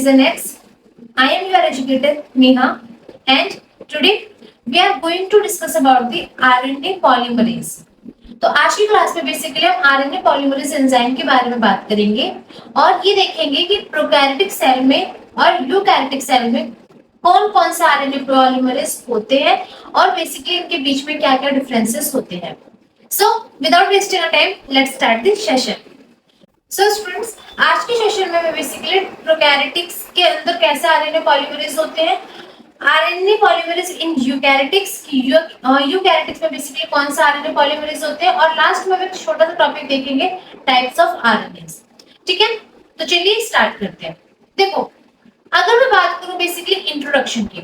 Citizen X. I am your educator Neha, and today we are going to discuss about the RNA polymerase. तो आज की class में basically हम RNA polymerase enzyme के बारे में बात करेंगे और ये देखेंगे कि प्रोकैरियोटिक सेल में और यूकैरियोटिक सेल में कौन कौन से आरएनए पॉलीमरेज होते हैं और बेसिकली इनके बीच में क्या क्या डिफरेंसेस होते हैं. So without wasting time let's start this session. So students, आज के सेशन में मैं बेसिकली प्रोकैरियोटिक्स के अंदर कैसे आरएनए पॉलीमरेज होते हैं, आरएनए पॉलीमरेज इन यूकैरियोटिक्स यूकैरियोटिक्स में बेसिकली कौन सा आरएनए पॉलीमरेज होते हैं और लास्ट में हम एक छोटा सा टॉपिक देखेंगे टाइप्स ऑफ आरएनएस. ठीक है, तो चलिए स्टार्ट करते हैं. देखो, अगर मैं बात करूं बेसिकली इंट्रोडक्शन की,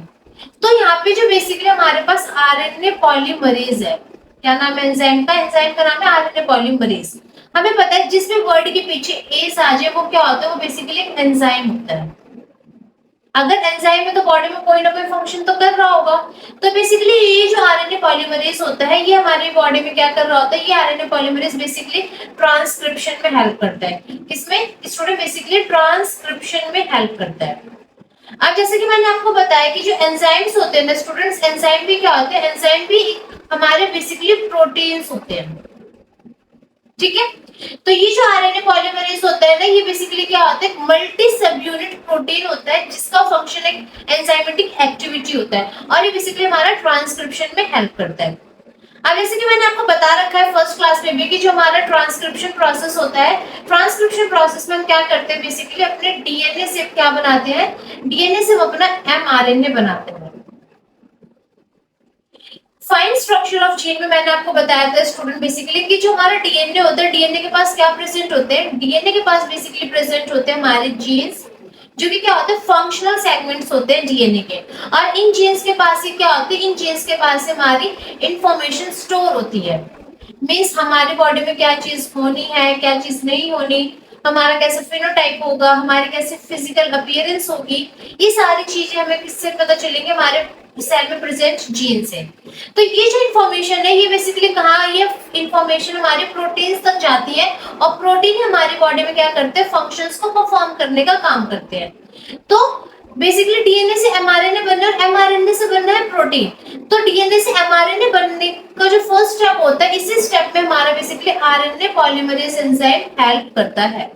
तो यहाँ पे जो बेसिकली हमारे पास आरएनए पॉलीमरेज है, क्या नाम है एंजाइम का नाम है आरएनए पॉलीमरेज. हमें पता है जिसमें वर्ड के पीछे एस आ जाए वो क्या होता है, वो बेसिकली एक एंजाइम होता है. अगर एंजाइम है तो बॉडी में कोई ना कोई फंक्शन तो कर रहा होगा. तो बेसिकली ये जो आरएनए पॉलीमरेज होता है ये हमारी बॉडी में क्या कर रहा होता है, ये आरएनए पॉलीमरेज बेसिकली ट्रांसक्रिप्शन में हेल्प करता है. किसमें स्टूडेंट? बेसिकली ट्रांसक्रिप्शन में हेल्प करता है. अब जैसे कि मैंने आपको बताया कि जो एंजाइम्स होते हैं ना स्टूडेंट्स, एंजाइम भी क्या होते हैं, एंजाइम भी हमारे बेसिकली प्रोटीन्स होते हैं. ठीक है, तो ये जो आरएनए पॉलीमरेज होता है ना, ये बेसिकली क्या होता है, मल्टी सब यूनिट प्रोटीन होता है जिसका फंक्शन एक एंजाइमेटिक एक्टिविटी होता है और ये बेसिकली हमारा ट्रांसक्रिप्शन में हेल्प करता है. अब जैसे कि मैंने आपको बता रखा है फर्स्ट क्लास में भी कि जो हमारा ट्रांसक्रिप्शन प्रोसेस होता है, ट्रांसक्रिप्शन प्रोसेस में हम क्या करते हैं, बेसिकली अपने डीएनए से क्या बनाते हैं, डीएनए से हम अपना एमआरएनए बनाते हैं. फाइन स्ट्रक्चर ऑफ जीन में मैंने आपको बताया था स्टूडेंट बेसिकली कि जो हमारा डीएनए होता है, डीएनए के पास क्या प्रेजेंट होते हैं, डीएनए के पास बेसिकली प्रेजेंट होते हैं हमारे जीन्स, जो कि क्या होते हैं, फंक्शनल सेगमेंट्स होते हैं डीएनए के. और इन जीन्स के पास ही क्या होते हैं, इन जीन्स के पास से हमारी इंफॉर्मेशन स्टोर होती है. मीन्स हमारी बॉडी में क्या चीज होनी है, क्या चीज नहीं होनी, हमारा कैसे फिनोटाइप होगा, हमारी कैसे फिजिकल अपीयरेंस होगी, ये सारी चीजें हमें किससे पता चलेंगे, हमारे सेल में प्रेजेंट जीन से. तो ये जो इंफॉर्मेशन है ये बेसिकली कहाँ, ये इंफॉर्मेशन हमारे प्रोटीन्स तक जाती है और प्रोटीन हमारी बॉडी में क्या करते हैं, फंक्शंस को परफॉर्म करने का काम करते हैं. तो बेसिकली डीएनए से एमआरएनए बनना है और एमआरएनए से बनना है प्रोटीन. तो डीएनए से एमआरएनए बनने का जो फर्स्ट स्टेप होता है, इसी स्टेप में हमारा basically RNA polymerase enzyme help करता है.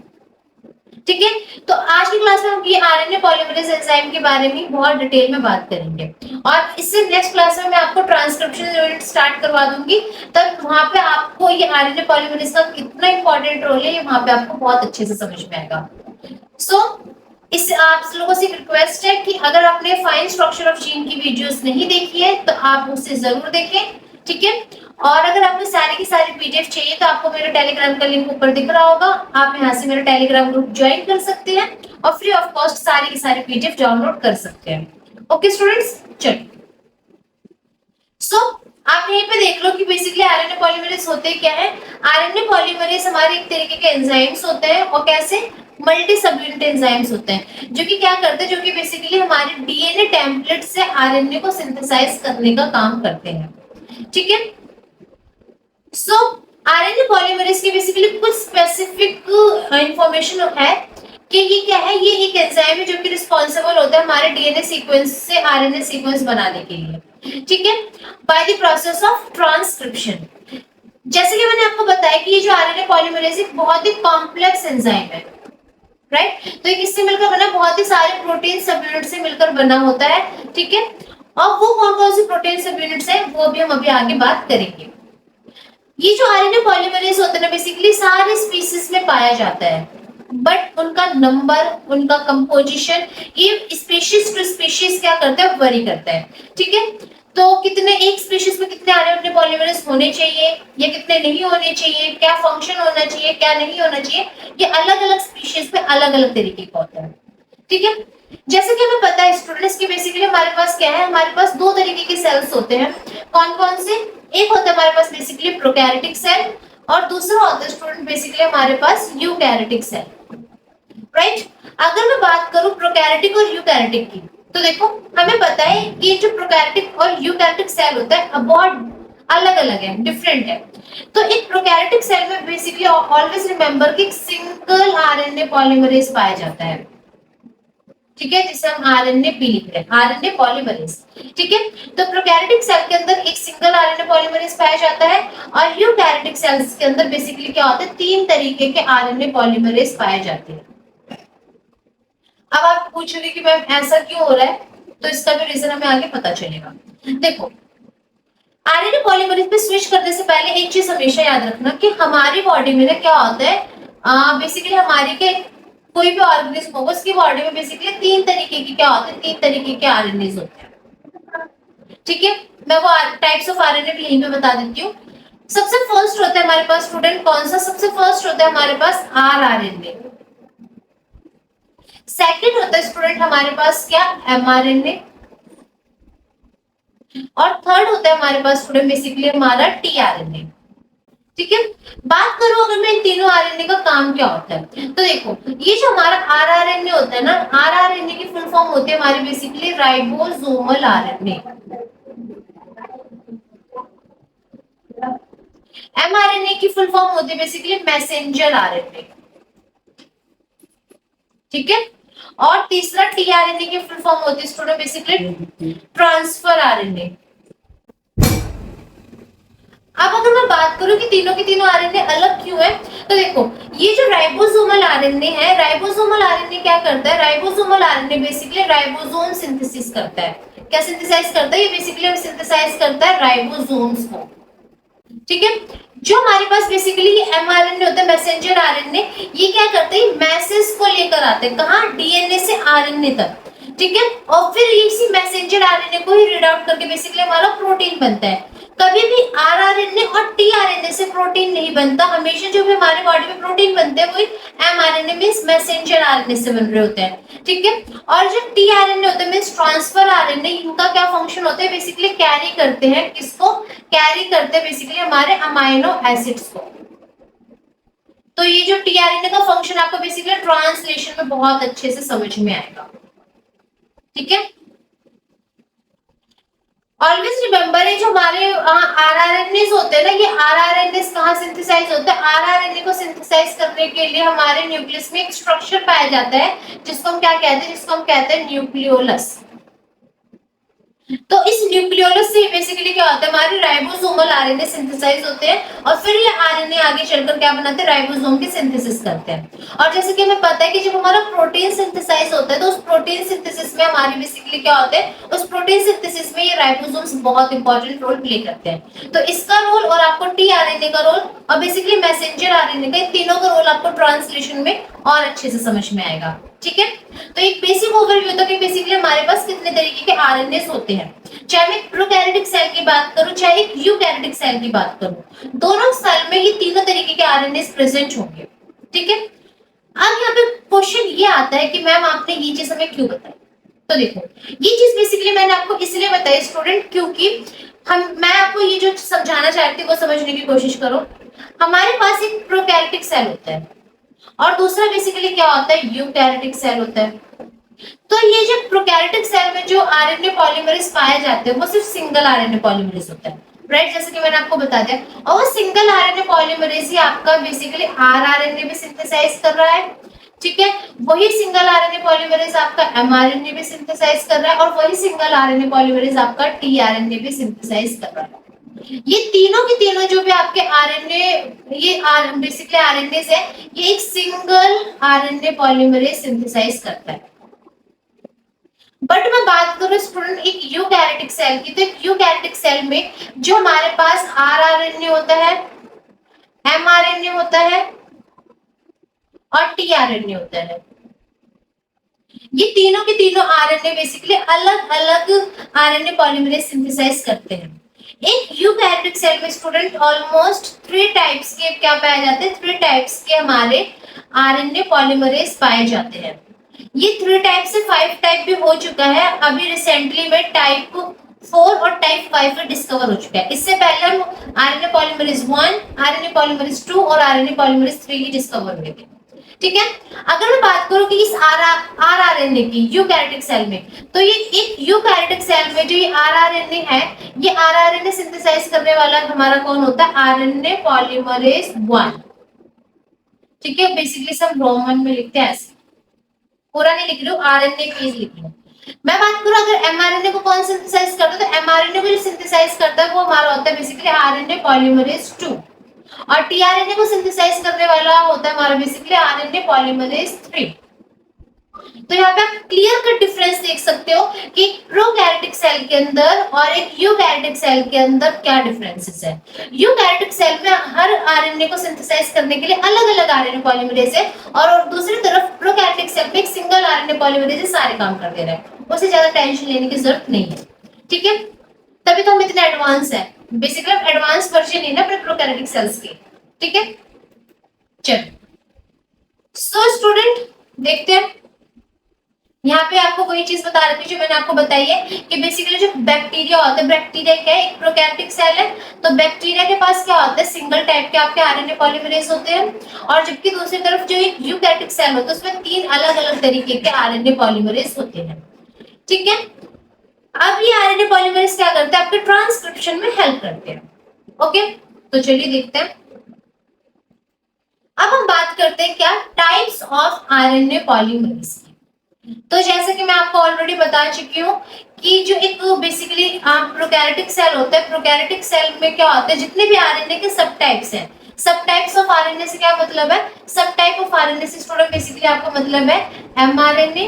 ठीक है, तो आज की क्लास में हम ये आरएनए पॉलीमरेज एंजाइम के बारे में बहुत डिटेल में बात करेंगे और इससे नेक्स्ट क्लास में मैं आपको ट्रांसक्रिप्शन यूनिट स्टार्ट करवा दूंगी. तब वहां पे आपको ये आरएनए पॉलीमरेज का कितना इंपॉर्टेंट रोल है ये वहां पे आपको बहुत अच्छे से समझ में आएगा. सो इस आप लोगों से रिक्वेस्ट है कि अगर आपने फाइन स्ट्रक्चर ऑफ जीन की वीडियोस नहीं देखी है तो आप उसे जरूर देखें. ठीक है, और अगर आपको सारी की सारी पीडीएफ चाहिए तो आपको मेरे टेलीग्राम का लिंक ऊपर दिख रहा होगा, आप यहाँ से मेरा टेलीग्राम ग्रुप ज्वाइन कर सकते हैं और फ्री ऑफ कॉस्ट सारी की सारी पीडीएफ डाउनलोड कर सकते हैं. ओके स्टूडेंट्स, चलिए. सो आप यहीं पे देख लो कि बेसिकली आरएनए पॉलीमरेज होते क्या है. आरएनए पॉलीमरेज हमारे एक तरीके के एंजाइम्स होते हैं और कैसे मल्टी सब यूनिट एंजाइम्स होते हैं जो कि क्या करते हैं, जो कि बेसिकली हमारे डीएनए टेम्पलेट से आरएनए को सिंथेसाइज करने का काम करते हैं. ठीक है, सो आरएनए पॉलीमरेज की बेसिकली कुछ स्पेसिफिक इंफॉर्मेशन है कि ये क्या है, ये एक एंजाइम है जो कि रिस्पॉन्सिबल होता है हमारे डीएनए सीक्वेंस से आरएनए सीक्वेंस बनाने के लिए. ठीक है, by the process of transcription. जैसे कि मैंने आपको बताया कि ये जो आरएनए पॉलीमरेज एक बहुत ही कॉम्प्लेक्स एंजाइम है, राइट. तो ये किससे मिलकर बना, बहुत ही सारे प्रोटीन सब यूनिट से मिलकर बना होता है. ठीक है, और वो कौन कौन से प्रोटीन सब यूनिट्स हैं वो भी हम अभी आगे बात करेंगे. ये जो आरएनए पॉलीमरेज होते हैं ना बेसिकली सारे स्पीसीज में पाया जाता है, बट उनका नंबर, उनका कंपोजिशन ये स्पीशीज टू स्पीशीज क्या करता है, वरी करता है. ठीक है, तो कितने एक स्पीशीज में कितने आरएनए पॉलीमरेज होने चाहिए या कितने नहीं होने चाहिए, क्या फंक्शन होना चाहिए, क्या नहीं होना चाहिए, ये अलग अलग स्पीशीज में अलग अलग तरीके का होता है. ठीक है, जैसे कि हमें पता है स्टूडेंट्स की बेसिकली हमारे पास क्या है, हमारे पास दो तरीके के सेल्स होते हैं. कौन कौन से? एक होता है हमारे पास बेसिकली प्रोकैरियोटिक सेल और दूसरा होता है स्टूडेंट बेसिकली हमारे पास यूकैरियोटिक सेल. राइट, अगर मैं बात करूं प्रोकैरियोटिक और यूकैरियोटिक की, तो देखो हमें पता है कि जो प्रोकैरियोटिक और यूकैरियोटिक सेल होता है बहुत अलग अलग है, डिफरेंट है. तो एक प्रोकैरियोटिक सेल में बेसिकली ऑलवेज रिमेंबर कि सिंगल आरएनए पॉलीमरेज पाया जाता है. ठीक है, जिसे हम आरएनए भी लिख रहे हैं, आरएनए पॉलीमरेज। ठीक है, तो प्रोकैरियोटिक सेल के अंदर एक सिंगल आरएनए पॉलीमरेज पाया जाता है और यूकैरियोटिक सेल्स के अंदर बेसिकली क्या होता है, 3 तरीके के आरएनए पॉलीमरेज पाए जाते हैं। अब आप पूछोगे कि मैम ऐसा क्यों हो रहा है, तो इसका भी रीजन हमें आगे पता चलेगा। देखो, आरएनए पॉलीमरेज पे स्विच करने से पहले एक चीज हमेशा याद रखना कि हमारी बॉडी में ना क्या होता है, बेसिकली हमारी के कोई भी ऑर्गेनिज्म होगा उसकी बॉडी में बेसिकली 3 तरीके की क्या होते हैं, 3 तरीके के आरएनएज होते हैं। ठीक है, मैं वो टाइप्स ऑफ आरएनए भी यहीं पे बता देती हूँ। सबसे फर्स्ट होता है हमारे पास स्टूडेंट, कौन सा सबसे फर्स्ट होता है हमारे पास, आरआरएनए। सेकंड होता है स्टूडेंट हमारे पास क्या, एमआरएनए। और थर्ड होता है हमारे पास स्टूडेंट बेसिकली हमारा टीआरएनए। ठीक है, बात करो अगर मैं इन तीनों आरएनए का काम क्या होता है, तो देखो ये जो हमारा आरआरएनए होता है ना, आरआरएनए की फुल फॉर्म होती है हमारी बेसिकली राइबोसोमल आरएनए। एमआरएनए की फुल फॉर्म होती है बेसिकली मैसेंजर आरएनए। ठीक है, और तीसरा टीआरएनए की फुल फॉर्म होती है स्टूडेंट बेसिकली ट्रांसफर आरएनए। अब अगर मैं बात करूं कि तीनों के तीनों आरएनए अलग क्यों है, तो देखो ये जो राइबोसोमल आरएनए है, राइबोसोमल आरएनए क्या करता है, ribosomal RNA basically ribosome synthesis करता है। क्या सिंथेसाइज करता है, ये बेसिकली सिंथेसाइज करता है राइबोसोम्स को। ठीक है, जो हमारे पास बेसिकली ये एमआरएनए होता है, मैसेंजर आरएनए, ये क्या करते हैं, मैसेज को लेकर आते हैं कहां, डीएनए से आरएनए तक। ठीक है, और फिर इसी मैसेंजर आरएनए को ही रीड आउट करके बेसिकली हमारा प्रोटीन बनता है। कभी भी आरआरएनए और टीआरएनए से प्रोटीन नहीं बनता, हमेशा जो भी हमारे बॉडी में प्रोटीन बनते हैं वो एमआरएनए मींस मैसेंजर आरएनए से बन रहे होते हैं। ठीक है, और जो टीआरएनए होते हैं मींस ट्रांसफर आरएनए, इनका क्या फंक्शन होता है, बेसिकली कैरी करते हैं, किसको कैरी करते हैं, बेसिकली हमारे अमाइनो एसिड्स को। तो ये जो टीआरएनए का फंक्शन आपको बेसिकली ट्रांसलेशन में बहुत अच्छे से समझ में आएगा। ठीक है, ऑलवेज रिमेंबर है जो हमारे आरआरएनएस होते हैं ना, ये आरआरएनएस कहाँ सिंथेसाइज होते हैं, आरआरएनए को सिंथेसाइज करने के लिए हमारे न्यूक्लियस में एक स्ट्रक्चर पाया जाता है जिसको हम क्या कहते हैं, जिसको हम कहते हैं न्यूक्लियोलस। तो इस न्यूक्लियोलस से बेसिकली क्या होता है, हमारे राइबोसोमल आरएनए सिंथेसाइज होते हैं और फिर ये आरएनए आगे चलकर क्या बनाते हैं, राइबोसोम की सिंथेसिस करते हैं। और जैसे कि हमें पता है कि जब हमारा प्रोटीन सिंथेसाइज होता है तो उस प्रोटीन सिंथेसिस में हमारी बेसिकली क्या होता है, उस प्रोटीन सिंथेसिस में ये राइबोसोम्स बहुत इंपॉर्टेंट रोल प्ले करते हैं। तो इसका रोल और आपको टीआरएनए का रोल और बेसिकली मैसेंजर आरएनए का, इन तीनों का रोल आपको ट्रांसलेशन में और अच्छे से समझ में आएगा। ठीक है, तो एक बेसिक ओवरव्यू था कि बेसिकली हमारे पास कितने तरीके के आरएनएस होते हैं। चाहे मैं प्रोकैरियोटिक सेल की बात करूं चाहे एक यूकैरियोटिक सेल की बात करूं, दोनों सेल में ये तीनों तरीके के आरएनएस प्रेजेंट होंगे। ठीक है, अब यहाँ पे क्वेश्चन ये आता है कि मैम आपने ये चीज हमें क्यों बताई, तो देखो ये चीज बेसिकली मैंने आपको इसलिए बताई स्टूडेंट क्योंकि मैं आपको ये जो समझाना चाहती हूँ वो समझने की कोशिश करो। हमारे पास एक प्रोकैरियोटिक सेल होता है और दूसरा बेसिकली क्या होता है, यूकैरियोटिक सेल होता है। तो ये जो प्रोकैरियोटिक सेल में जो आरएनए पॉलीमरेज पाए जाते हैं वो सिर्फ सिंगल आरएनए पॉलीमरेज होता है, राइट, जैसे कि मैंने आपको बता दिया। और वो सिंगल आरएनए पॉलीमरेज ही आपका बेसिकली आरआरएनए भी सिंथेसाइज कर रहा है। ठीक है, वही सिंगल आरएनए पॉलीमरेज आपका एमआरएनए भी सिंथेसाइज कर रहा है और वही सिंगल आरएनए पॉलीमरेज आपका टीआरएनए भी सिंथेसाइज कर रहा है। ये तीनों के तीनों जो भी आपके आरएनए, ये बेसिकली आरएनएस है, ये एक सिंगल आरएनए पॉलीमरेज सिंथेसाइज करता है। बट मैं बात करूं स्टूडेंट एक यूकैरियोटिक सेल की, तो एक यूकैरियोटिक सेल में जो हमारे पास आरआरएनए होता है, एमआरएनए होता है और टीआरएनए होता है, ये तीनों के तीनों आरएनए बेसिकली अलग अलग आरएनए पॉलीमरेज सिंथेसाइज करते हैं। एक यूकैरियोटिक सेल में स्टूडेंट ऑलमोस्ट 3 टाइप्स के क्या पाए जाते हैं, 3 टाइप्स के हमारे आरएनए पॉलीमरेज पाए जाते हैं। ये 3 टाइप से 5 टाइप भी हो चुका है, अभी रिसेंटली में टाइप 4 और टाइप 5 में डिस्कवर हो चुका है। इससे पहले हम आरएनए पॉलीमरेज 1, आरएनए पॉलीमरेज 2 और आरएनए पॉलीमरेज 3 ही डिस्कवर हुए थे। ठीक है, अगर मैं बात करूं कि इस आरआरएनए की यूकैरियोटिक सेल में, तो ये एक यूकैरियोटिक सेल में जो ये आरआरएनए है, ये आरआरएनए सिंथेसाइज करने वाला हमारा कौन होता है, आरएनए पॉलीमरेज 1। ठीक है, बेसिकली सब रोमन में लिखते हैं ऐसे। पूरा नहीं लिख रही हूँ, आरएनए फेज लिख रही हूँ। मैं बात करूँ अगर एमआरएनए को कौन सिंथेसाइज करता है, तो एमआरएनए को जो सिंथेसाइज करता है वो हमारा होता है बेसिकली आरएनए पॉलीमरेज 2, और टीआरएनए को सिंथेसाइज करने वाला होता है हमारा बेसिकली आरएनए पॉलीमरेज 3। तो यहाँ पे आप क्लियर कट डिफरेंस देख सकते हो कि प्रोकैरियोटिक सेल के अंदर और एक यूकैरियोटिक सेल के अंदर क्या डिफरेंसेस है। यूकैरियोटिक सेल में हर आरएनए को सिंथेसाइज करने के लिए अलग अलग आरएनए पॉलीमरेज है, और दूसरी तरफ प्रोकैरियोटिक सेल में एक सिंगल आरएनए पॉलीमरेज सारे काम कर दे रहा है, उससे ज्यादा टेंशन लेने की जरूरत नहीं है। ठीक है, तभी तो हम इतने एडवांस है, बेसिकली एडवांस वर्जन है ना अपने प्रोकैरियोटिक सेल्स के। ठीक है, चलो सो स्टूडेंट देखते हैं, यहाँ पे आपको वही चीज बता रही थी जो मैंने आपको बताई है कि बेसिकली जो बैक्टीरिया होता है, बैक्टीरिया क्या है, एक प्रोकैरियोटिक सेल है, तो बैक्टीरिया के पास क्या होता है, सिंगल टाइप के आपके आरएनए पॉलीमरेज होते हैं, और जबकि दूसरी तरफ जो एक यूकैरियोटिक सेल होता है उसमें 3 अलग अलग तरीके के आरएनए पॉलीमरेज होते हैं। ठीक है, अब ये आरएनए पॉलीमरेज क्या करते हैं, आपके ट्रांसक्रिप्शन में हेल्प करते हैं। ओके, तो चलिए देखते हैं। अब हम बात करते हैं क्या, टाइप्स ऑफ आरएनए पॉलीमरेज। तो जैसे कि मैं आपको ऑलरेडी बता चुकी हूँ कि जो एक बेसिकली प्रोकैरियोटिक सेल होता है, प्रोकैरियोटिक सेल में क्या होता है, जितने भी आरएनए के सब टाइप्स हैं, सब टाइप्स ऑफ आरएनए से क्या मतलब है, सब टाइप ऑफ आरएनए से स्टूडेंट बेसिकली आपका मतलब है एमआरएनए,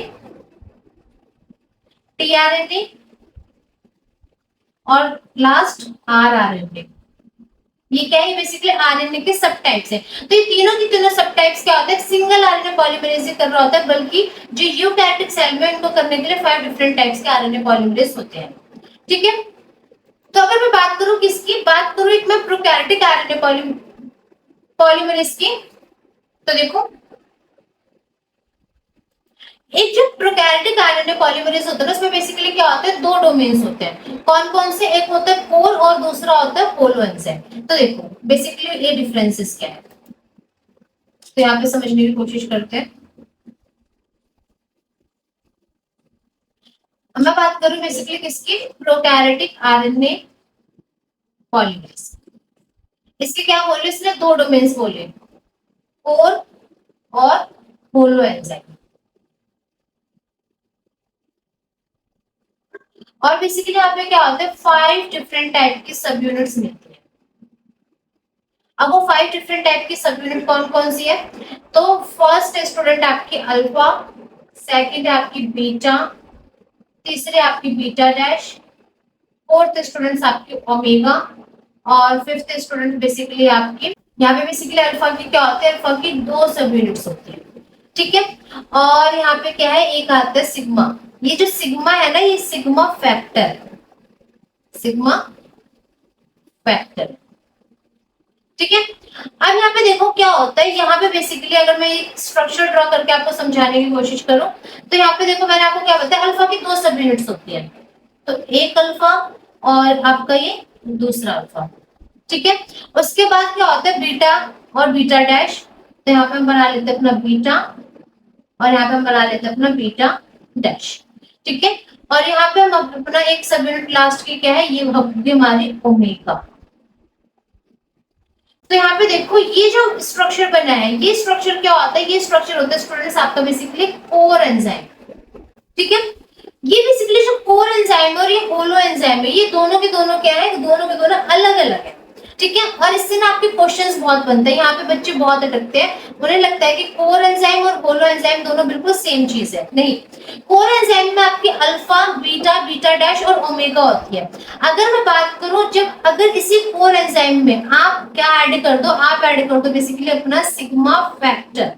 टीआरएनए और लास्ट आरआरएनए। ये क्या है, बेसिकली आरएनए के सब टाइप्स है। तो ये तीनों की तीनों सब टाइप्स क्या होता है, सिंगल आरएनए पॉलीमरेज कर रहा होता है, बल्कि जो यूकैरियोटिक सेल में इनको करने के लिए 5 डिफरेंट टाइप्स के आरएनए पॉलीमरेज होते हैं। ठीक है, तो अगर मैं बात करूं किसकी बात करूं, एक मैं प्रोकैरियोटिक आरएनए पॉलीमरेज की, तो देखो एक जो प्रोकैरियोटिक आरएनए पॉलीमरेज होता है उसमें बेसिकली क्या होता है, 2 डोमेन्स होते हैं। कौन कौन से, एक होता है कोर और दूसरा होता है होलो एंजाइम। तो देखो बेसिकली ये डिफरेंसेस क्या है, तो यहाँ पे समझने की कोशिश करते हैं। मैं बात करूं बेसिकली किसकी, प्रोकैरियोटिक आरएनए पॉलीमरेज। इसके क्या बोले, इसने 2 डोमेन्स बोले, कोर और होलो एंजाइम। और बेसिकली यहाँ पे क्या होता है, 5 डिफरेंट टाइप की सब यूनिट्स मिलती है। अब वो 5 डिफरेंट टाइप की सब यूनिट कौन कौन सी है, तो फर्स्ट स्टूडेंट आपकी अल्फा, सेकंड है आपकी बीटा, तीसरे आपकी बीटा डैश, फोर्थ स्टूडेंट्स आपकी ओमेगा, और फिफ्थ स्टूडेंट बेसिकली आपकी, यहाँ पे बेसिकली अल्फा की क्या होती है, अल्फा की 2 सब यूनिट्स होती है। ठीक है, और यहाँ पे क्या है, एक आता है सिग्मा। ये जो सिग्मा है ना, ये सिग्मा फैक्टर, सिग्मा फैक्टर। ठीक है, अब यहाँ पे देखो क्या होता है, यहाँ पे बेसिकली अगर मैं एक स्ट्रक्चर ड्रॉ करके आपको समझाने की कोशिश करूं, तो यहाँ पे देखो मैंने आपको क्या बताया, अल्फा की 2 सब यूनिट्स होती है, तो एक अल्फा और आपका ये दूसरा अल्फा। ठीक है, उसके बाद क्या होता है, बीटा और बीटा डैश, तो यहाँ पे हम बना लेते हैं अपना बीटा, और यहाँ पे हम बना लेते हैं अपना बीटा डैश। ठीक है, और यहाँ पे हम अपना एक सब यूनिट लास्ट की क्या है, ये होगी हमारी ओमेगा। तो यहाँ पे देखो ये जो स्ट्रक्चर बना है, ये स्ट्रक्चर क्या होता है, ये स्ट्रक्चर होता है स्टूडेंट्स आपका बेसिकली कोर एंजाइम। ठीक है, ये बेसिकली जो कोर एंजाइम और ये होलो एंजाइम है, ये दोनों के दोनों क्या है, दोनों के दोनों अलग अलग है। ठीक है, और इससे ना आपके क्वेश्चंस बहुत बनते हैं, यहाँ पे बच्चे बहुत अटकते हैं, उन्हें लगता है कि कोर एंजाइम और होलो एंजाइम दोनों बिल्कुल सेम चीज है। नहीं, कोर एंजाइम में आपकी अल्फा, बीटा, बीटा डैश और ओमेगा होती है। अगर मैं बात करूं, जब अगर इसी कोर एंजाइम में आप क्या ऐड कर दो, आप ऐड कर दो बेसिकली अपना सिग्मा फैक्टर।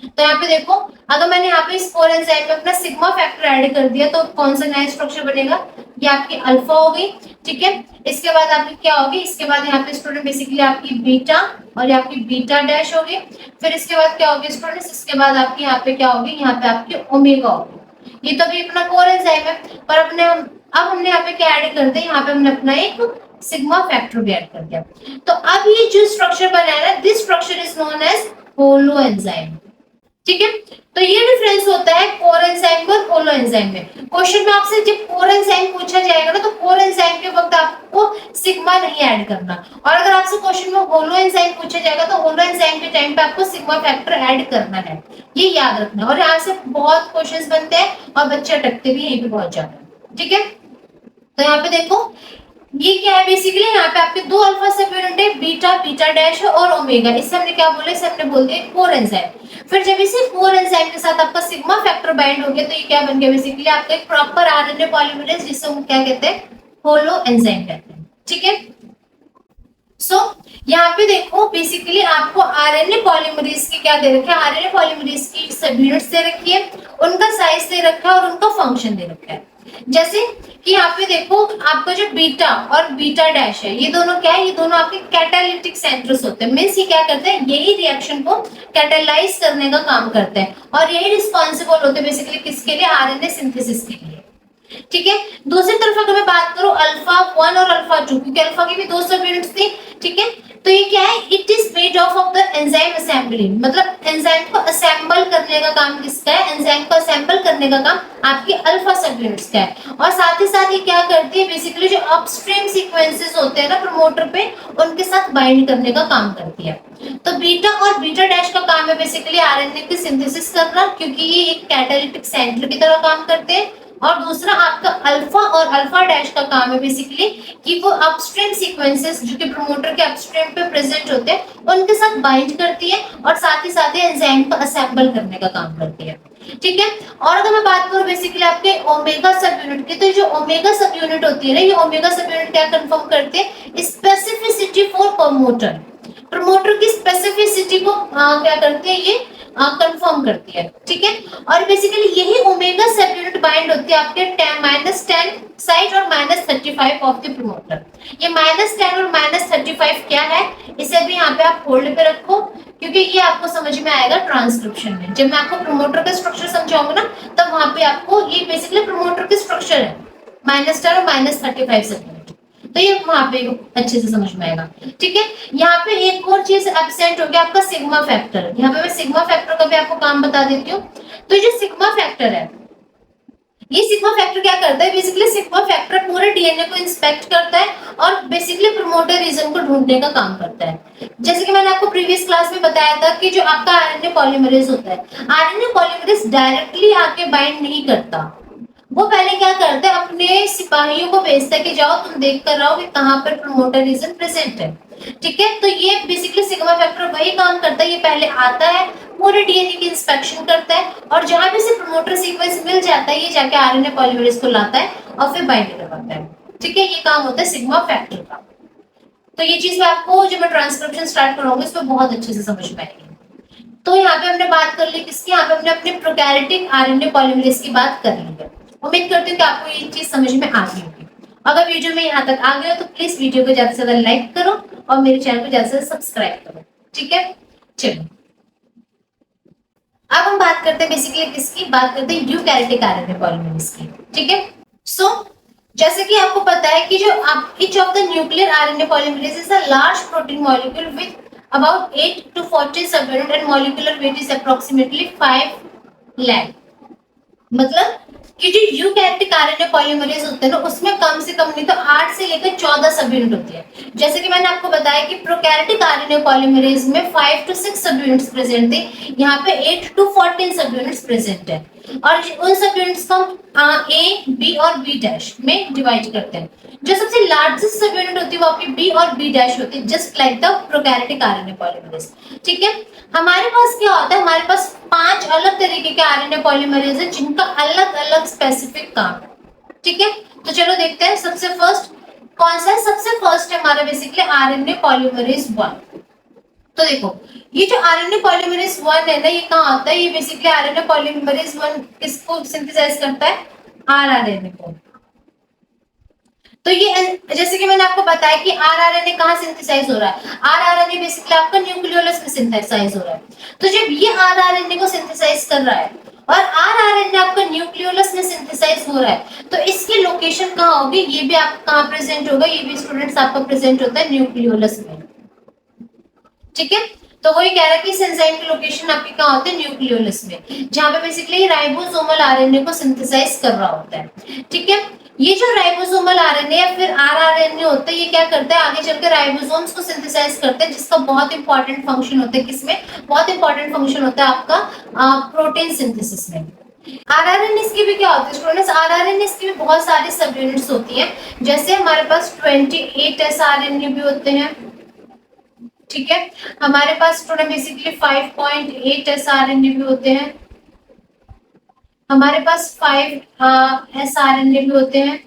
तो यहाँ पे देखो, अगर मैंने यहाँ पे इस कोर एंजाइम में अपना सिग्मा फैक्टर ऐड कर दिया, तो कौन सा नया स्ट्रक्चर बनेगा, ये आपकी अल्फा हो गई। ठीक है, इसके बाद आपकी क्या होगी, इसके बाद यहाँ पे स्टूडेंट बेसिकली आपकी बीटा, और ये आपकी बीटा डैश होगी। फिर इसके बाद क्या होगी स्टूडेंट्स, इसके बाद आपकी यहाँ पे क्या होगी, यहाँ पे आपकी ओमेगा होगी। ये तो अभी अपना कोर एंजाइम है, पर अपने अब हमने यहाँ पे क्या ऐड कर दिया, यहाँ पे हमने अपना एक सिग्मा फैक्टर भी ऐड कर दिया। तो अब ये जो स्ट्रक्चर बना है ना, this structure is known as holoenzyme. ठीक है। तो ये डिफरेंस होता है कोर एंजाइम और होलो एंजाइम में। क्वेश्चन में आपसे जब कोर एंजाइम पूछा जाएगा ना, तो कोर एंजाइम के वक्त आपको सिग्मा नहीं ऐड करना, और अगर आपसे क्वेश्चन में होलो एंजाइम पूछा जाएगा तो होलो एंजाइम के टाइम पे आपको सिग्मा फैक्टर ऐड करना है, ये याद रखना। और यहाँ से बहुत क्वेश्चंस बनते हैं और बच्चे अटकते भी यहीं पे बहुत ज्यादा। ठीक है, तो यहाँ पे देखो ये क्या है, बेसिकली यहाँ पे आपके दो अल्फा सब यूनिट है, बीटा, बीटा डैश और ओमेगा। इससे हमने क्या बोले, इससे हमने बोल दिया कोर एंजाइम। फिर जब इसी कोर एंजाइम के साथ आपका सिग्मा फैक्टर बाइंड हो गया तो ये क्या बन गया, बेसिकली आपका एक प्रॉपर आरएनए पॉलीमरेज, जिसे हम क्या कहते हैं, होलो एंजाइम कहते हैं। ठीक है, सो यहाँ पे देखो बेसिकली आपको आरएनए पॉलीमरेज की क्या दे रखा है, आरएनए पॉलीमरेज की सब यूनिट्स दे रखी है, उनका साइज दे रखा है और उनका फंक्शन दे रखा है। जैसे कि यहाँ पे देखो आपका जो बीटा और बीटा डैश है, ये दोनों क्या है, ये दोनों आपके कैटालिटिक सेंटर्स होते हैं। मींस ये क्या करते हैं, यही रिएक्शन को कैटालाइज करने का काम करते हैं और यही रिस्पॉन्सिबल होते हैं बेसिकली किसके लिए, आरएनए सिंथेसिस के लिए। ठीक है, दूसरी तरफ अगर मैं बात करूं अल्फा 1 और अल्फा 2, क्योंकि अल्फा की भी दो सब यूनिट्स थी। ठीक है, तो ये क्या है, it is made of the enzyme assembly, मतलब एंजाइम को असेंबल करने का काम किसका है, एंजाइम को असेंबल करने का काम आपकी अल्फा सब यूनिट्स का है। और साथ ही साथ ये क्या करती है, बेसिकली जो अपस्ट्रीम सीक्वेंसेस होते हैं ना प्रमोटर पे, उनके साथ बाइंड करने का काम करती है। तो बीटा और बीटा डैश का काम है बेसिकली आरएनए की सिंथेसिस करना, क्योंकि ये एक कैटालिटिक सेंटर की तरह काम करते हैं। और दूसरा आपका अल्फा और अल्फा डैश का काम है बेसिकली कि वो अपस्ट्रीम सीक्वेंसेस जो कि प्रमोटर के अपस्ट्रीम पे प्रेजेंट होते हैं उनके साथ बाइंड करती है और साथ ही एंजाइम को असेंबल करने का काम करती है। ठीक है, और अगर मैं बात करूं बेसिकली आपके ओमेगा सब यूनिट की, तो जो ओमेगा सब यूनिट होती है ना, ये ओमेगा सब यूनिट क्या कंफर्म करते हैं, स्पेसिफिसिटी फॉर प्रमोटर, प्रमोटर की स्पेसिफिसिटी को क्या करती है, ये कंफर्म करती है। ठीक है, और बेसिकली यही ओमेगा सब यूनिट बाइंड होती है आपके -10 साइड और -35 ऑफ द प्रमोटर। ये -10 और -35 क्या है, इसे भी यहाँ पे आप होल्ड पे रखो, क्योंकि ये आपको समझ में आएगा ट्रांसक्रिप्शन में। जब मैं आपको प्रमोटर का स्ट्रक्चर समझाऊंगा ना, तब वहां पे आपको ये बेसिकली प्रमोटर की स्ट्रक्चर है, -10 और -35 सब यूनिट, तो ये वहां पे अच्छे से समझ में आएगा। ठीक है, यहाँ पे एक और चीज एब्सेंट हो गया आपका सिग्मा फैक्टर। यहाँ पे मैं सिग्मा फैक्टर का भी आपको काम बता देती हूँ। तो ये जो सिग्मा फैक्टर है, ये सिग्मा फैक्टर क्या करता है, बेसिकली सिग्मा फैक्टर पूरे डीएनए को इंस्पेक्ट करता है और बेसिकली प्रमोटर रीजन को ढूंढने का काम करता है। जैसे कि मैंने आपको प्रीवियस क्लास में बताया था कि जो आपका आरएनए पॉलीमरेज होता है, आरएनए पॉलीमरेज डायरेक्टली आके बाइंड नहीं करता, वो पहले क्या करते हैं, अपने सिपाहियों को भेजता है कि जाओ तुम देख कर आओ कि कहाँ पर प्रमोटर रीजन प्रेजेंट है। ठीक है, तो ये बेसिकली सिग्मा फैक्टर वही काम करता है, ये पहले आता है, पूरे डीएनए की इंस्पेक्शन करता है और जहां भी से प्रमोटर सीक्वेंस मिल जाता है, ये जाके आरएनए पॉलीमरेज को लाता है और फिर बाइंड करवाता है। ठीक है, ये काम होता है सिग्मा फैक्टर का। तो ये चीज मैं आपको जब मैं ट्रांसक्रिप्शन स्टार्ट कराऊंगी इसमें बहुत अच्छे से समझ में आएगी। तो यहाँ पे हमने बात कर ली किसकी, यहाँ पे हमने अपने प्रोकैरियोटिक आरएनए पॉलीमरेज की बात कर ली है। उम्मीद करती हूँ कि आपको ये चीज समझ में आ गई होगी। अगर वीडियो में यहाँ तक आ गए हो तो प्लीज वीडियो को ज्यादा से ज्यादा लाइक करो और मेरे चैनल को ज्यादा से ज्यादा सब्सक्राइब करो। ठीक है, चलो अब हम बात करते हैं बेसिकली किसकी, बात करते हैं यूकैरियोटिक आरएनए पॉलीमरेज की। ठीक है, सो जैसे कि आपको पता है कि जो each of the nuclear RNA polymerase is a large protein molecule with about 8 to 40 subunit and molecular weight is approximately 5 lakh। मतलब कि जो यूकैरियोटिक आरएनए पॉलीमरेज होते हैं ना, उसमें कम से कम नहीं तो 8 से लेकर 14 सब यूनिट होती है। जैसे कि मैंने आपको बताया कि प्रोकैरियोटिक आरएनए पॉलीमरेज में 5 to 6 सब यूनिट्स प्रेजेंट थे, यहाँ पे 8 to 14 सब यूनिट्स प्रेजेंट है और उन सब यूनिट्स को हम ए, बी और बी डैश में डिवाइड करते हैं। जो सबसे लार्जेस्ट सब यूनिट होती है वो आपकी बी और बी डैश होती है, just like the prokaryotic RNA polymerase. ठीक है, हमारे पास क्या होता है, हमारे पास 5 अलग तरीके के आरएनए पॉलीमरेज है जिनका अलग अलग स्पेसिफिक काम है। ठीक है, तो चलो देखते हैं सबसे फर्स्ट कौन सा है। सबसे फर्स्ट है हमारा बेसिकली आरएनए पॉलीमरेज 1। तो देखो ये जो आरएनए पॉलीमरेज 1 है ना, ये कहाँ आता है, ये बेसिकली आरएनए पॉलीमरेज 1 किसको सिंथेसाइज करता है, आरआरएनए को। तो ये जैसे कि मैंने आपको बताया कि आरआरएनए कहाँ सिंथेसाइज हो रहा है, आरआरएनए बेसिकली आपका न्यूक्लियोलस में सिंथेसाइज हो रहा है। तो जब ये आरआरएनए को सिंथेसाइज कर रहा है और आरआरएनए आपका न्यूक्लियोलस में सिंथेसाइज हो रहा है, तो इसकी लोकेशन कहाँ होगी, ये भी आप कहाँ प्रेजेंट होगा, ये भी स्टूडेंट्स आपका प्रेजेंट होता है न्यूक्लियोलस में। ठीक है, तो वही कह रहा है कि इस एंजाइम की लोकेशन आपकी कहाँ होती है, न्यूक्लियोलस में, जहाँ पे बेसिकली राइबोसोमल आरएनए को सिंथेसाइज कर रहा होता है। ठीक है, ये जो राइबोसोमल आरएनए या फिर आरआरएनए होते हैं, ये क्या करते हैं, आगे चलकर राइबोसोम्स को सिंथेसाइज करते हैं, जिसका बहुत इंपॉर्टेंट फंक्शन होता है, किसमें, बहुत इंपॉर्टेंट फंक्शन होता है आपका प्रोटीन सिंथेसिस में। आरआरएनएस की भी क्या होती है स्टूडेंट्स, आरआरएनएस की भी बहुत सारी सब यूनिट्स होती हैं, जैसे हमारे पास 28 एसआरएनए भी होते हैं। ठीक है, हमारे पास स्टूडेंट बेसिकली 5.8 एसआरएनए भी होते हैं, हमारे पास 5 एसआरएनए भी होते हैं,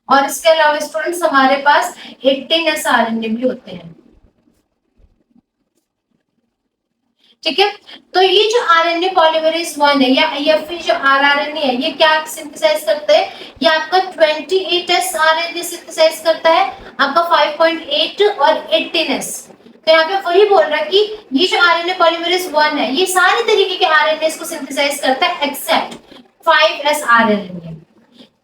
और इसके अलावा स्टूडेंट्स हमारे पास 18 एसआरएनए भी होते हैं। ठीक है, तो ये जो आरएनए पॉलीमरेज 1 है या फिर जो आरआरएनए है, ये क्या सिंथेसाइज करता है, ये आपका 28 एस आरएनए सिंथेसाइज करता है, आपका 5.8 और 18 एस। तो यहाँ पे वही बोल रहा है कि ये जो आरएनए पॉलीमरेज 1 है, ये सारे तरीके के आरएनए को सिंथेसाइज करता है एक्सेप्ट 5 एस आरएनए।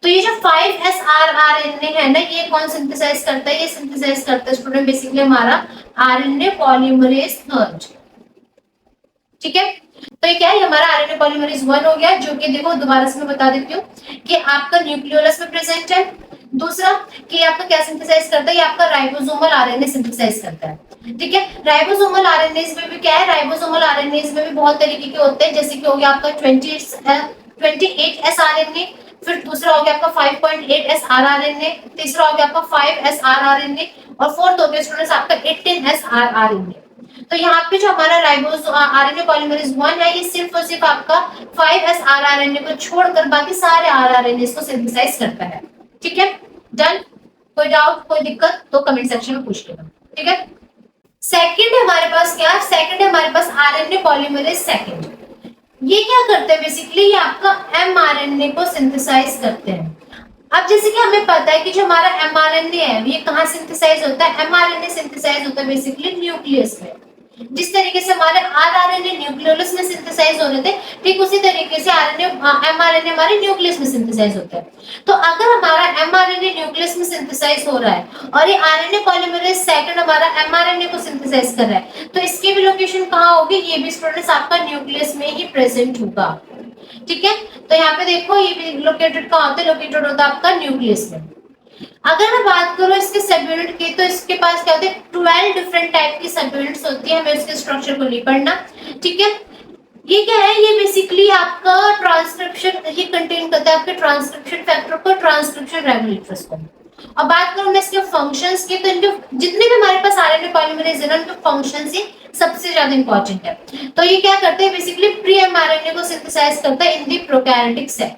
तो ये जो 5 एस आरआरएनए है ना, ये कौन सिंथेसाइज करता है, ये सिंथेसाइज करता है स्टूडेंट बेसिकली हमारा आरएनए पॉलीमरेज 3। ठीक है, तो ये क्या है, हमारा आरएनए पॉलीमरेज 1 हो गया, जो कि देखो दोबारा से मैं बता देती हूँ कि आपका न्यूक्लियोलस में प्रेजेंट है। दूसरा कि आपका क्या सिंथेसाइज करता है, ये आपका राइबोसोमल आरएनए सिंथेसाइज करता है। ठीक है, राइबोसोमल आरएनए में भी क्या है, राइबोसोमल आरएनए में भी बहुत तरीके के होते हैं, जैसे कि हो गया आपका 28 एस आरएनए, फिर दूसरा हो गया आपका 5.8 एस आरआरएनए, तीसरा हो गया आपका 5 एस आरआरएनए, और फोर्थ हो गया स्टूडेंट्स आपका 18 एस आरआरएनए। तो यहाँ पे जो हमारा राइबोस आरएनए पॉलीमरेज 1 है, ये सिर्फ और सिर्फ आपका 5 एस आरआरएनए को छोड़कर बाकी सारे आरआरएनए को सिंथेसाइज करता है। ठीक है, डन। कोई डाउट, कोई दिक्कत तो कमेंट सेक्शन में पूछ लेना। ठीक है, सेकंड हमारे पास क्या, सेकंड है हमारे पास आरएनए पॉलीमरेज सेकंड। ये क्या करते हैं बेसिकली, ये आपका एमआरएनए को सिंथेसाइज करते हैं। अब जैसे कि हमें पता है कि जो हमारा एमआरएनए है, ये कहाँ सिंथेसाइज होता है, एमआरएनए सिंथेसाइज होता है बेसिकली न्यूक्लियस में। जिस तरीके से हमारे आरआरएनए न्यूक्लियोलस में सिंथेसाइज हो रहे थे, ठीक उसी तरीके से आरएनए एमआरएनए हमारे न्यूक्लियस में सिंथेसाइज होता है। तो अगर हमारा एमआरएनए न्यूक्लियस में सिंथेसाइज हो रहा है और ये आरएनए पॉलीमरेज सेकंड हमारा एमआरएनए को सिंथेसाइज कर रहा है, तो इसकी भी लोकेशन कहाँ होगी, ये भी स्टूडेंट्स आपका न्यूक्लियस में ही प्रेजेंट होगा। ठीक है, तो यहाँ पे देखो ये भी लोकेटेड कहाँ होता है, लोकेटेड होता है आपका न्यूक्लियस में। अगर मैं बात करूं इसके सब यूनिट की, तो इसके पास क्या होते हैं, 12 डिफरेंट टाइप की सब यूनिट्स होती है, हमें उसके स्ट्रक्चर को नहीं पढ़ना। ठीक है, ये क्या है, ये बेसिकली आपका ट्रांसक्रिप्शन, ये कंटेन करता है आपके ट्रांसक्रिप्शन फैक्टर को, ट्रांसक्रिप्शन रेगुलेटर्स को। अब बात करूं मैं इसके फंक्शंस की, तो इनके जितने भी हमारे पास आरएनए पॉलीमरेज है ना, उनके फंक्शंस ही सबसे ज्यादा इंपॉर्टेंट है। तो ये क्या करते हैं बेसिकली, प्री एमआरएनए को सिंथेसाइज करता है इन दी प्रोकैरियोटिक सेल।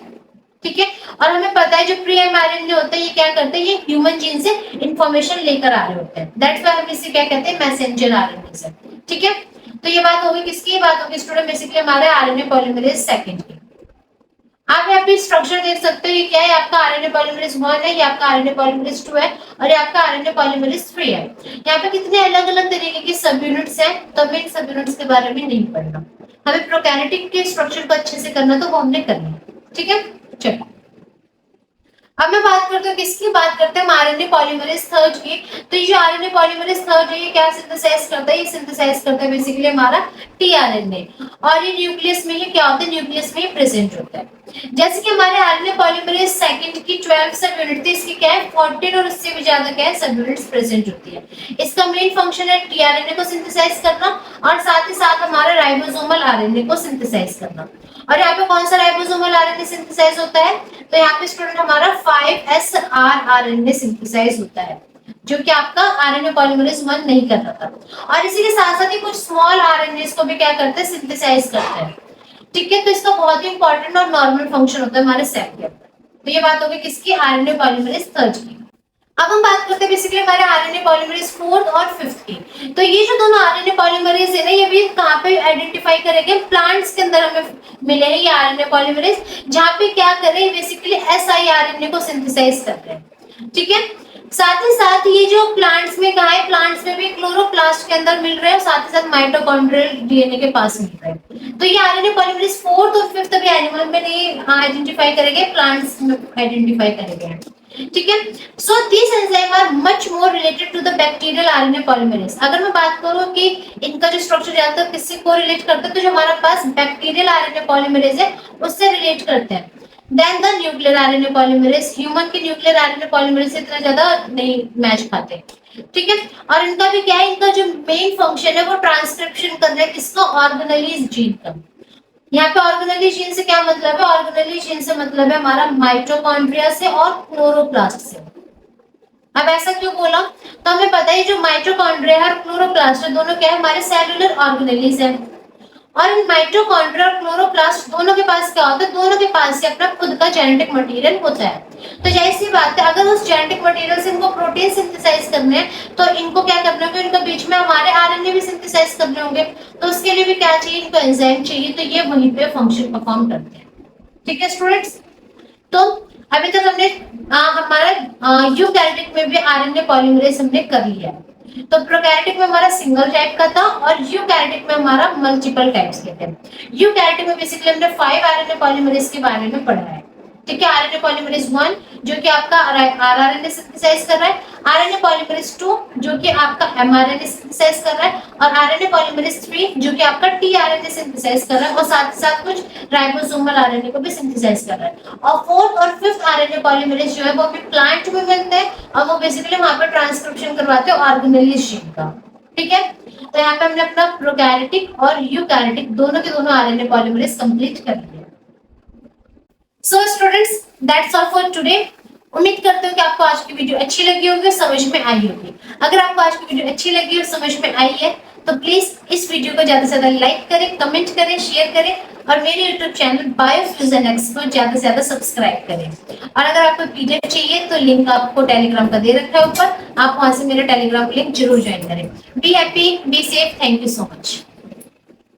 ठीक है, और हमें पता है जो प्री एमआरएनए होते हैं, ये क्या करते हैं, ये ह्यूमन जीन से इंफॉर्मेशन लेकर आ रहे होते हैं, दैट्स व्हाई हम इसे क्या कहते हैं, मैसेंजर आरएनए से। ठीक है, तो ये बात होगी किसकी, ये बात होगी स्टूडेंट बेसिकली हमारे आरएनए पॉलीमरेज सेकंड की। आप यहाँ पे स्ट्रक्चर देख सकते हो, ये क्या है, आपका आरएनए पॉलीमरेज 1 है, ये आपका आरएनए पॉलीमरेज 2 है, और ये आपका आरएनए पॉलीमरेज 3 है। यहाँ पे कितने अलग अलग तरीके के सब यूनिट्स हैं, तो हमें इन सब यूनिट्स के बारे में नहीं पढ़ना, हमें प्रोकैरियोटिक के स्ट्रक्चर को अच्छे से करना, तो वो हमने करना है। ठीक है, चलो अब मैं बात करते हैं किसकी, बात करते हैं आरएनए पॉलीमरेज थर्ड की। तो ये जो आरएनए पॉलीमरेज थर्ड है, ये क्या सिंथेसाइज करता है, ये सिंथेसाइज करता है बेसिकली हमारा टीआरएनए, और ये न्यूक्लियस में ही क्या होता है, न्यूक्लियस में ही प्रेजेंट होता है। जैसे कि हमारे आरएनए पॉलीमरेज सेकंड की 12 सब यूनिट थी, इसकी क्या है 14 और उससे भी ज्यादा क्या है सब यूनिट्स प्रेजेंट होती है। इसका मेन फंक्शन है टीआरएनए को सिंथेसाइज करना, और साथ ही साथ हमारा राइबोसोमल आरएनए को सिंथेसाइज करना। और यहाँ पे कौन सा राइबोसोमल आरएनए सिंथेसाइज होता है, तो यहाँ पे स्टूडेंट हमारा 5 आरएनए सिंथेसाइज होता है, जो कि आपका आरएनए पॉलीमरेज 1 नहीं कर रहा था। और इसी के साथ साथ ही कुछ स्मॉल आरएनए को भी क्या करते हैं, सिंथेसाइज करते हैं। ठीक है, तो इसका बहुत ही इंपॉर्टेंट और नॉर्मल फंक्शन होता है हमारे सेल के अंदर। तो ये बात होगी किसकी, आरएनए पॉलीमरेज थर्ड की। अब हम बात करते हैं बेसिकली हमारे आरएनए पॉलीमरेज फोर्थ और फिफ्थ की। तो ये जो दोनों आरएनए पॉलीमरेज है ना, ये भी कहाँ पे आइडेंटिफाई करेंगे, प्लांट्स के अंदर हमें मिले हैं ये आरएनए पॉलीमरेज, जहाँ पे क्या कर रहे हैं बेसिकली siRNA को सिंथेसाइज कर रहे हैं। ठीक है, साथ ही साथ ये जो प्लांट्स में कहा है, प्लांट्स में भी क्लोरोप्लास्ट के अंदर मिल रहे हैं, साथ ही साथ माइटोकॉन्ड्रियल डीएनए के पास मिल रहे हैं। तो ये आरएनए पॉलीमरेज फोर्थ और फिफ्थ अभी एनिमल में नहीं आइडेंटिफाई करेंगे, प्लांट्स में आइडेंटिफाई करेंगे। ठीक है। So this enzyme are much more related to the bacterial RNA polymerase. अगर मैं बात करूं कि इनका जो स्ट्रक्चर ज्यादातर किससे कोरिलेट करता है, तो जो हमारे पास बैक्टीरियल आरएनए पॉलीमरेज है उससे रिलेट करते हैं। Then the nuclear RNA polymerase, human के न्यूक्लियर आरएनए पॉलीमरेज से इतना ज्यादा नहीं मैच खाते, ठीक है। और इनका भी क्या है, इनका जो मेन फंक्शन है वो ट्रांसक्रिप्शन करना है, किसका, ऑर्गेनेलिज जीन का। यहाँ पे ऑर्गेनेली जीन से क्या मतलब है, ऑर्गेनेली जीन से मतलब है हमारा माइटोकॉन्ड्रिया से और क्लोरोप्लास्ट से। अब ऐसा क्यों बोला, तो हमें पता है जो माइटोकॉन्ड्रिया और क्लोरोप्लास्ट है दोनों क्या है, हमारे सेलुलर ऑर्गेनेलीज है। और इन माइटोकॉन्ड्रिया और क्लोरोप्लास्ट दोनों के पास क्या होता है, दोनों के पास से अपना खुद का जेनेटिक मटेरियल होता है। तो जैसी बात है, अगर उस जेनेटिक मटेरियल से इनको प्रोटीन सिंथेसाइज करने हैं तो इनको क्या करना होगा, इनके बीच में हमारे आरएनए भी सिंथेसाइज करने होंगे। तो उसके लिए भी क्या चाहिए, इनको एंजाइम चाहिए, तो ये वहीं पे फंक्शन परफॉर्म करते हैं। ठीक है स्टूडेंट्स, तो अभी तक हमने हमारा यूकैरियोटिक में भी आरएनए पॉलीमरेज हमने कर लिया। तो प्रोकैरियोटिक में हमारा सिंगल टाइप का था और यूकैरियोटिक में हमारा मल्टीपल टाइप्स के थे। यूकैरियोटिक में बेसिकली हमने 5 आरएनए पॉलीमरेज के बारे में पढ़ा है। ठीक है, आरएनए पॉलीमरेज 1 जो कि आपका आरआरएनए सिंथेसाइज कर रहा है, आरएनए पॉलीमरेज 2 जो कि आपका एमआरएनए सिंथेसाइज कर रहा है, और आरएनए पॉलीमरेज 3 जो कि आपका टीआरएनए सिंथेसाइज कर रहा है, और साथ ही साथ कुछ राइबोसोमल आरएनए को भी सिंथेसाइज कर रहा है। और फोर्थ और फिफ्थ आरएनए पॉलीमरेज जो है वो अभी प्लांट में मिलते हैं और वो बेसिकली वहां पर ट्रांसक्रिप्शन करवाते हैं ऑर्गेनेलिज जीन का। ठीक है, तो यहाँ पे हमने अपना प्रोकैरियोटिक और यूकैरियोटिक दोनों के दोनों आरएनए पॉलीमरेज कंप्लीट कर लिया। So students, that's all for today. उम्मीद करते हूँ कि आपको आज की वीडियो अच्छी लगी होगी, समझ में आई होगी। अगर आपको आज की वीडियो अच्छी लगी और समझ में आई है तो प्लीज इस वीडियो को ज्यादा से ज्यादा लाइक करें, कमेंट करें, शेयर करें और मेरे यूट्यूब चैनल बायोफ्यूज एंड एक्सपर्ट ज्यादा से ज्यादा सब्सक्राइब करें। और अगर आपको पीडीएफ चाहिए तो लिंक आपको टेलीग्राम का दे रखा है ऊपर, आप वहां से मेरा टेलीग्राम लिंक जरूर ज्वाइन करें। Be happy, be safe, thank you so much.